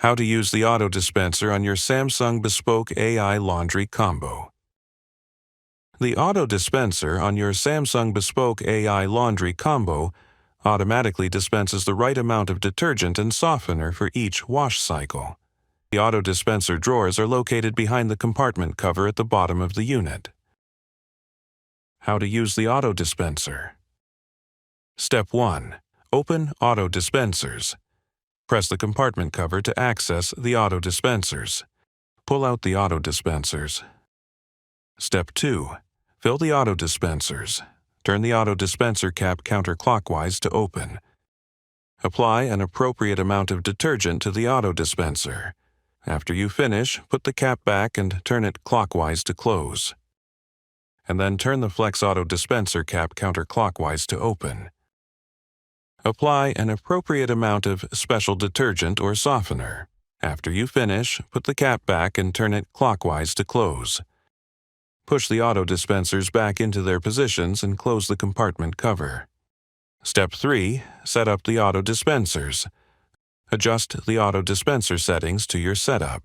How to use the Auto Dispenser on your Samsung Bespoke AI Laundry Combo. The Auto Dispenser on your Samsung Bespoke AI Laundry Combo automatically dispenses the right amount of detergent and softener for each wash cycle. The Auto Dispenser drawers are located behind the compartment cover at the bottom of the unit. How to use the Auto Dispenser. Step 1. Open Auto Dispensers. Press the compartment cover to access the Auto Dispensers. Pull out the Auto Dispensers. Step 2. Fill the Auto Dispensers. Turn the Auto Dispenser cap counterclockwise to open. Apply an appropriate amount of detergent to the Auto Dispenser. After you finish, put the cap back and turn it clockwise to close. And then turn the Flex Auto Dispenser cap counterclockwise to open. Apply an appropriate amount of special detergent or softener. After you finish, put the cap back and turn it clockwise to close. Push the Auto Dispensers back into their positions and close the compartment cover. Step 3. Set up the Auto Dispensers. Adjust the Auto Dispenser settings to your setup.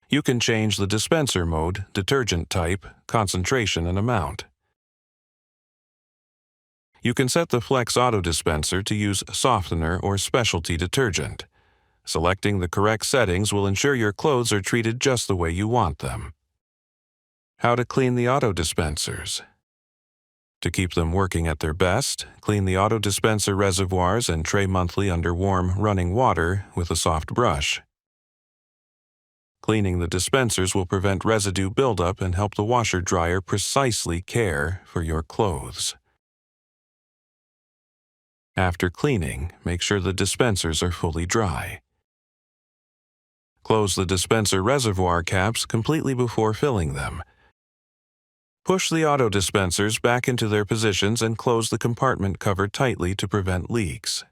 You can change the dispenser mode, detergent type, concentration, and amount. You can set the Flex Auto Dispenser to use softener or specialty detergent. Selecting the correct settings will ensure your clothes are treated just the way you want them. How to clean the Auto Dispensers. To keep them working at their best, clean the Auto Dispenser reservoirs and tray monthly under warm, running water with a soft brush. Cleaning the dispensers will prevent residue buildup and help the washer-dryer precisely care for your clothes. After cleaning, make sure the dispensers are fully dry. Close the dispenser reservoir caps completely before filling them. Push the Auto Dispensers back into their positions and close the compartment cover tightly to prevent leaks.